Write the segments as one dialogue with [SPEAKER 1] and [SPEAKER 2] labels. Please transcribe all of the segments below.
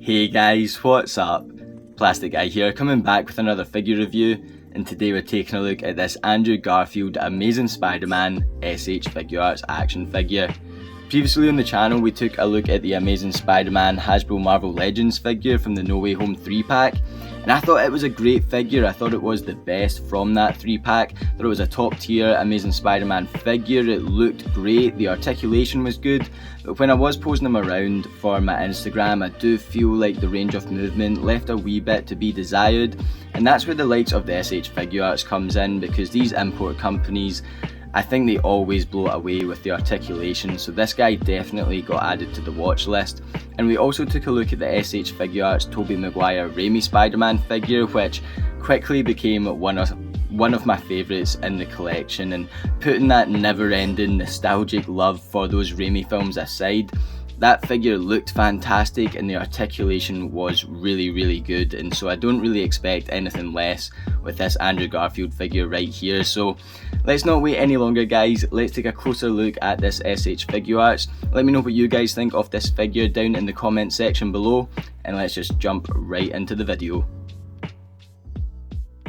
[SPEAKER 1] Hey guys, what's up? Plastic Guy here, coming back with another figure review, and today we're taking a look at this Andrew Garfield Amazing Spider-Man SH Figuarts action figure. Previously on the channel we took a look at the Amazing Spider-Man Hasbro Marvel Legends figure from the No Way Home 3-pack, and I thought it was a great figure. I thought it was the best from that 3-pack. I thought it was a top tier Amazing Spider-Man figure. It looked great, the articulation was good, but when I was posing them around for my Instagram, I do feel like the range of movement left a wee bit to be desired, and that's where the likes of the SH Figuarts comes in, because these import companies, I think they always blow it away with the articulation, so this guy definitely got added to the watch list. And we also took a look at the SH Figuarts Tobey Maguire Raimi Spider-Man figure, which quickly became one of my favourites in the collection, and putting that never-ending nostalgic love for those Raimi films aside, that figure looked fantastic and the articulation was really good, and so I don't really expect anything less with this Andrew Garfield figure right here. So let's not wait any longer guys, let's take a closer look at this SH Figuarts. Let me know what you guys think of this figure down in the comment section below, and let's just jump right into the video.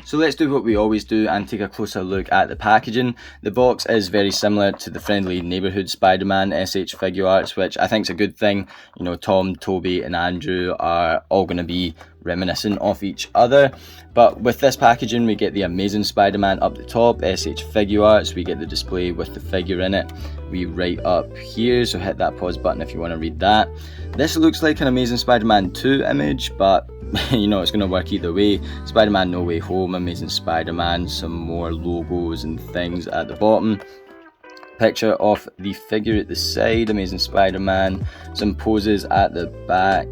[SPEAKER 1] So let's do what we always do and take a closer look at the packaging. The box is very similar to the Friendly Neighbourhood Spider-Man SH Figuarts, which I think is a good thing. You know, Tom, Toby and Andrew are all going to be reminiscent of each other. But with this packaging we get the Amazing Spider-Man up the top, SH Figuarts, we get the display with the figure in it. We right up here, so hit that pause button if you want to read that. This looks like an Amazing Spider-Man 2 image, but you know, it's going to work either way. Spider-Man No Way Home, Amazing Spider-Man, some more logos and things at the bottom. Picture of the figure at the side, Amazing Spider-Man, some poses at the back,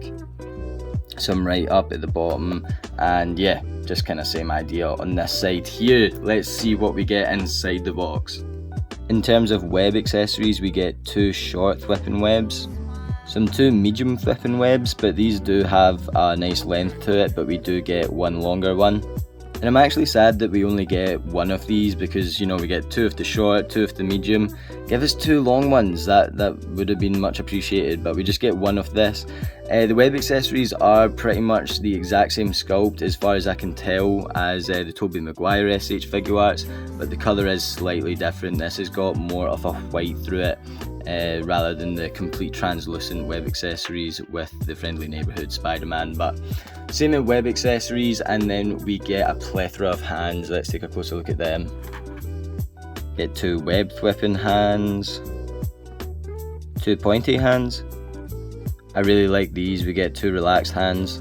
[SPEAKER 1] some right up at the bottom, and yeah, just kind of same idea on this side here. Let's see what we get inside the box. In terms of web accessories, we get two short whipping webs, some two medium whipping webs, but these do have a nice length to it, but we do get one longer one. And I'm actually sad that we only get one of these, because you know, we get two of the short, two of the medium. Give us two long ones, that would have been much appreciated, but we just get one of this. The web accessories are pretty much the exact same sculpt as far as I can tell as the Tobey Maguire SH Figuarts, but the colour is slightly different. This has got more of a white through it, rather than the complete translucent web accessories with the Friendly Neighbourhood Spider-Man. But same with web accessories, and then we get a plethora of hands. Let's take a closer look at them. Get two webbed whipping hands, two pointy hands. I really like these. We get two relaxed hands.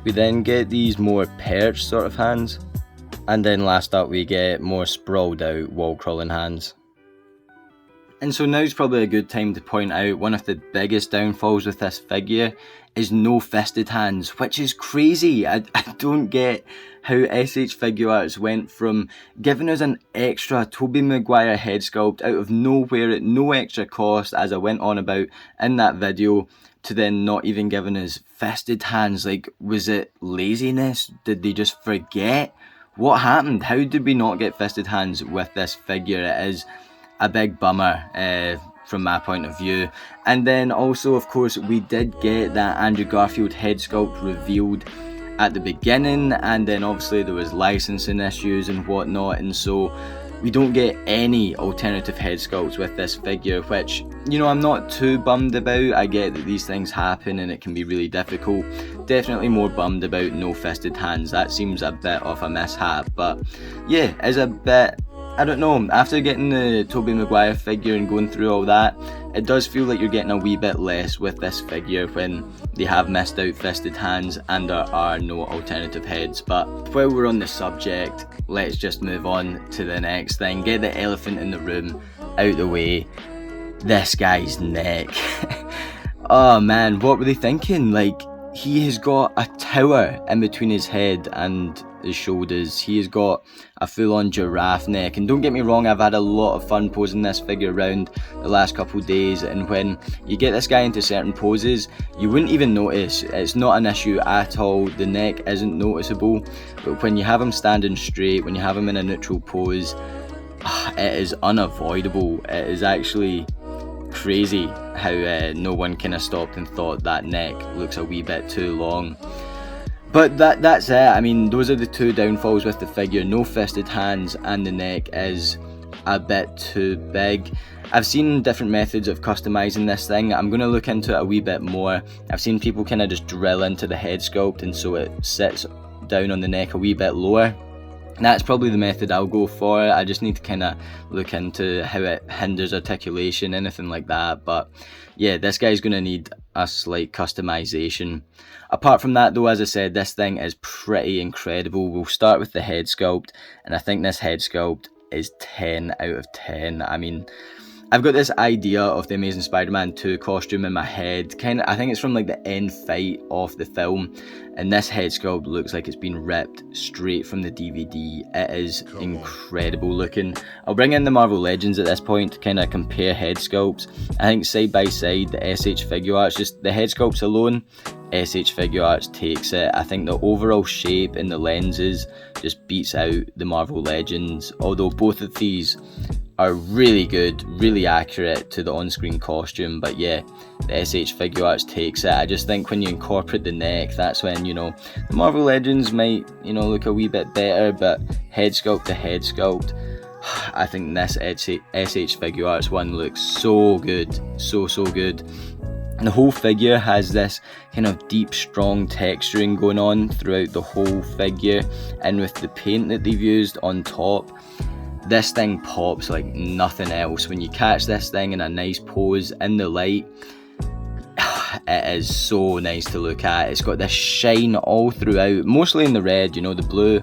[SPEAKER 1] We then get these more perched sort of hands, and then last up we get more sprawled out wall crawling hands. And so now's probably a good time to point out one of the biggest downfalls with this figure is no fisted hands, which is crazy. I don't get how SH Figuarts went from giving us an extra Tobey Maguire head sculpt out of nowhere at no extra cost, as I went on about in that video, to then not even giving us fisted hands. Like, was it laziness? Did they just forget? What happened? How did we not get fisted hands with this figure? It is a big bummer from my point of view. And then also, of course, we did get that Andrew Garfield head sculpt revealed at the beginning, and then obviously there was licensing issues and whatnot, and so we don't get any alternative head sculpts with this figure, which, you know, I'm not too bummed about. I get that these things happen and it can be really difficult. Definitely more bummed about no fisted hands. That seems a bit of a mishap, but yeah, it's a bit, I don't know, after getting the Tobey Maguire figure and going through all that, it does feel like you're getting a wee bit less with this figure when they have missed out fisted hands and there are no alternative heads. But while we're on the subject, let's just move on to the next thing. Get the elephant in the room out the way. This guy's neck. Oh man, what were they thinking? Like, he has got a tower in between his head and his shoulders. He has got a full-on giraffe neck, and don't get me wrong, I've had a lot of fun posing this figure around the last couple of days, and when you get this guy into certain poses you wouldn't even notice. It's not an issue at all, the neck isn't noticeable, but when you have him standing straight, when you have him in a neutral pose, it is unavoidable. It is actually crazy how no one kind of stopped and thought that neck looks a wee bit too long. But that's it. I mean, those are the two downfalls with the figure. No fisted hands, and the neck is a bit too big. I've seen different methods of customizing this thing. I'm going to look into it a wee bit more. I've seen people kind of just drill into the head sculpt, and so it sits down on the neck a wee bit lower. That's probably the method I'll go for. I just need to kind of look into how it hinders articulation, anything like that. But yeah, this guy's going to need a slight customization. Apart from that though, as I said, this thing is pretty incredible. We'll start with the head sculpt, and I think this head sculpt is 10 out of 10. I mean, I've got this idea of the Amazing Spider-Man 2 costume in my head. I think it's from like the end fight of the film, and this head sculpt looks like it's been ripped straight from the DVD. It is incredible looking. I'll bring in the Marvel Legends at this point to kind of compare head sculpts. I think side by side, the SH Figuarts, just the head sculpts alone, SH Figuarts takes it. I think the overall shape and the lenses just beats out the Marvel Legends, although both of these are really good, really accurate to the on-screen costume. But yeah, the SH Figuarts takes it. I just think when you incorporate the neck, that's when, you know, the Marvel Legends might, you know, look a wee bit better, but head sculpt to head sculpt, I think this SH Figuarts one looks so good, so good. And the whole figure has this kind of deep, strong texturing going on throughout the whole figure, and with the paint that they've used on top, this thing pops like nothing else. When you catch this thing in a nice pose in the light, it is so nice to look at. It's got this shine all throughout, mostly in the red, you know, the blue,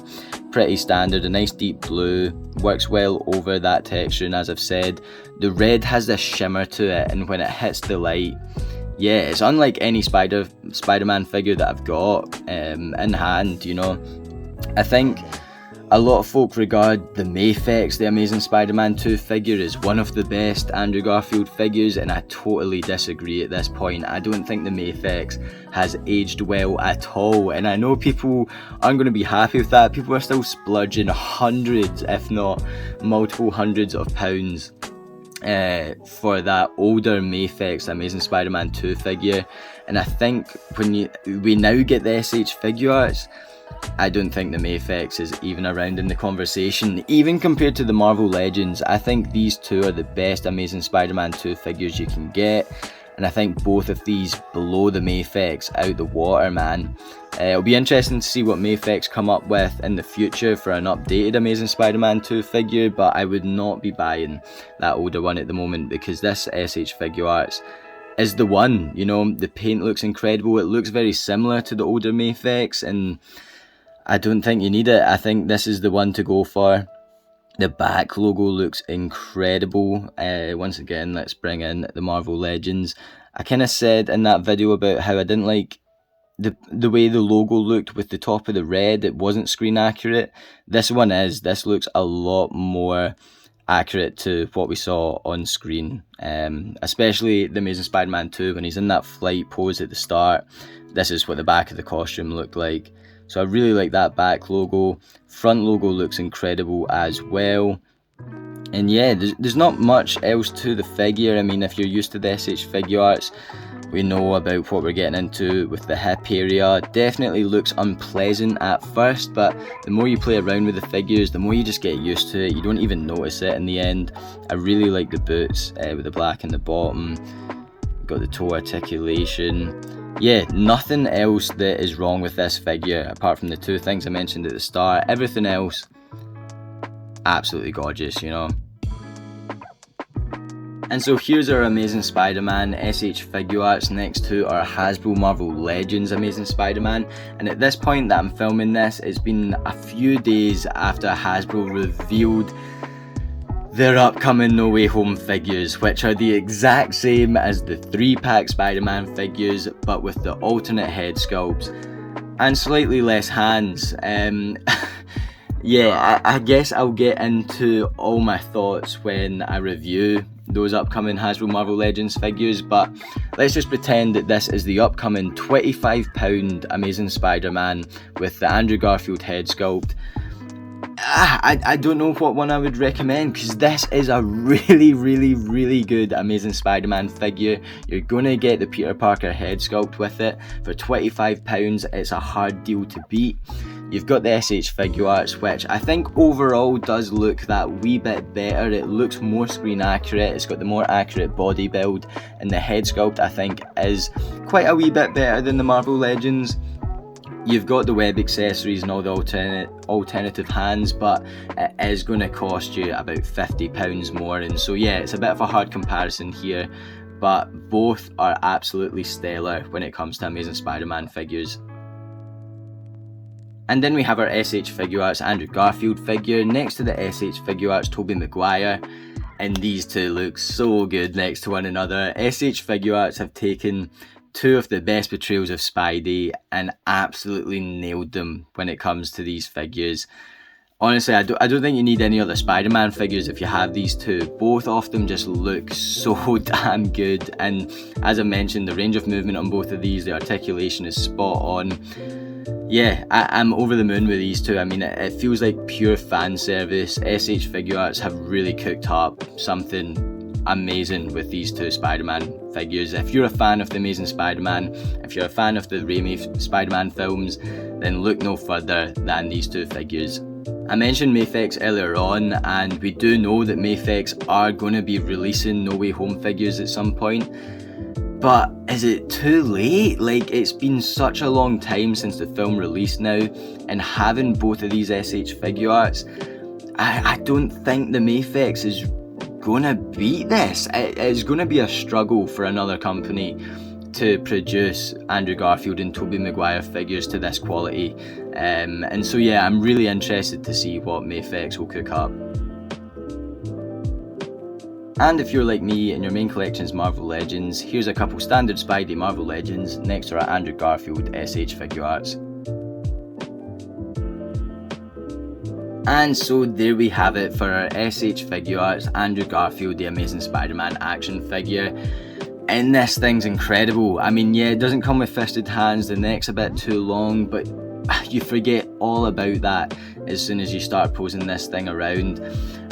[SPEAKER 1] pretty standard, a nice deep blue, works well over that texture, and as I've said, the red has this shimmer to it, and when it hits the light, yeah, it's unlike any Spider-Man figure that I've got in hand, you know. I think a lot of folk regard the Mafex, the Amazing Spider-Man 2 figure, as one of the best Andrew Garfield figures, and I totally disagree at this point. I don't think the Mafex has aged well at all, and I know people aren't going to be happy with that. People are still splurging hundreds, if not multiple hundreds of pounds for that older Mafex Amazing Spider-Man 2 figure, and I think when we now get the SH Figuarts, I don't think the Mafex is even around in the conversation. Even compared to the Marvel Legends, I think these two are the best Amazing Spider-Man 2 figures you can get, and I think both of these blow the Mafex out the water, man. It'll be interesting to see what Mafex come up with in the future for an updated Amazing Spider-Man 2 figure, but I would not be buying that older one at the moment, because this SH Figuarts is the one. You know, the paint looks incredible, it looks very similar to the older Mafex, and I don't think you need it. I think this is the one to go for. The back logo looks incredible. Once again, let's bring in the Marvel Legends. I kind of said in that video about how I didn't like the way the logo looked with the top of the red. It wasn't screen accurate. This one is. This looks a lot more accurate to what we saw on screen, especially the Amazing Spider-Man 2 when he's in that flight pose at the start. This is what the back of the costume looked like. So I really like that back logo. Front logo looks incredible as well. And yeah, there's not much else to the figure. I mean, if you're used to the SH Figuarts, we know about what we're getting into with the hip area. Definitely looks unpleasant at first, but the more you play around with the figures, the more you just get used to it. You don't even notice it in the end. I really like the boots with the black in the bottom. Got the toe articulation. Yeah, nothing else that is wrong with this figure apart from the two things I mentioned at the start. Everything else, absolutely gorgeous, you know. And so here's our Amazing Spider-Man SH Figuarts next to our Hasbro Marvel Legends Amazing Spider-Man. And at this point that I'm filming this, it's been a few days after Hasbro revealed their upcoming No Way Home figures, which are the exact same as the 3-pack Spider-Man figures, but with the alternate head sculpts and slightly less hands. Yeah, I guess I'll get into all my thoughts when I review those upcoming Hasbro Marvel Legends figures, but let's just pretend that this is the upcoming £25 Amazing Spider-Man with the Andrew Garfield head sculpt. I don't know what one I would recommend, because this is a really good Amazing Spider-Man figure. You're going to get the Peter Parker head sculpt with it for £25. It's a hard deal to beat. You've got the SH Figuarts, which I think overall does look that wee bit better. It looks more screen accurate, it's got the more accurate body build, and the head sculpt I think is quite a wee bit better than the Marvel Legends. You've got the web accessories and all the alternative hands, but it is going to cost you about £50 more, and so yeah, it's a bit of a hard comparison here, but both are absolutely stellar when it comes to Amazing Spider-Man figures. And then we have our SH Figuarts Andrew Garfield figure next to the SH Figuarts Tobey Maguire, and these two look so good next to one another. SH Figuarts have taken two of the best portrayals of Spidey and absolutely nailed them when it comes to these figures. Honestly, I don't think you need any other Spider-Man figures if you have these two. Both of them just look so damn good, and as I mentioned, the range of movement on both of these, the articulation is spot on. Yeah, I'm over the moon with these two. I mean, it feels like pure fan service. SH Figuarts have really cooked up something amazing with these two Spider-Man figures. If you're a fan of the Amazing Spider-Man, if you're a fan of the Raimi Spider-Man films, then look no further than these two figures. I mentioned Mafex earlier on, and we do know that Mafex are going to be releasing No Way Home figures at some point. But is it too late? Like, it's been such a long time since the film released now, and having both of these SH Figuarts, I don't think the Mafex is gonna beat this. It's gonna be a struggle for another company to produce Andrew Garfield and Tobey Maguire figures to this quality. And so yeah, I'm really interested to see what Mafex will cook up. And if you're like me and your main collection is Marvel Legends, here's a couple standard Spidey Marvel Legends next to our Andrew Garfield SH Figuarts. And so there we have it for our SH Figuarts Andrew Garfield The Amazing Spider-Man action figure. And this thing's incredible. I mean, yeah, it doesn't come with fisted hands, the neck's a bit too long, but you forget all about that as soon as you start posing this thing around.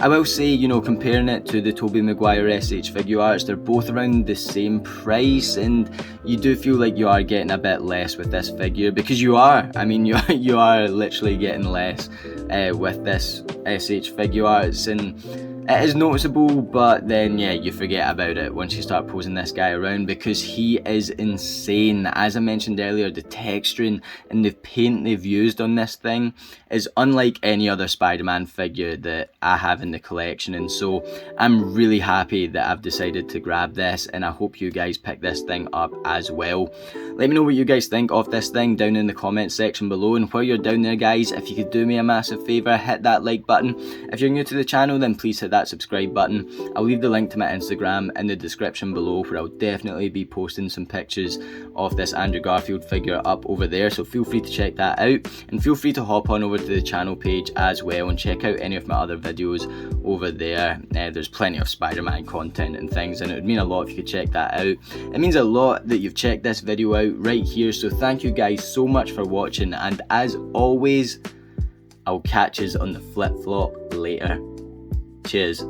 [SPEAKER 1] I will say, you know, comparing it to the Tobey Maguire SH Figuarts, they're both around the same price, and you do feel like you are getting a bit less with this figure, because you are. I mean, you are literally getting less with this SH Figuarts, and it is noticeable, but then yeah, you forget about it once you start posing this guy around, because he is insane. As I mentioned earlier, the texturing and the paint they've used on this thing is unlike any other Spider-Man figure that I have in the collection, and so I'm really happy that I've decided to grab this, and I hope you guys pick this thing up as well. Let me know what you guys think of this thing down in the comments section below, and while you're down there guys, if you could do me a massive favour, hit that like button. If you're new to the channel, then please hit that subscribe button. I'll leave the link to my Instagram in the description below, where I'll definitely be posting some pictures of this Andrew Garfield figure up over there, so feel free to check that out, and feel free to hop on over to the channel page as well and check out any of my other videos over there. There's plenty of Spider-Man content and things, and it would mean a lot if you could check that out. It means a lot that you've checked this video out right here, so thank you guys so much for watching, and as always, I'll catch yous on the flip-flop later. Cheers.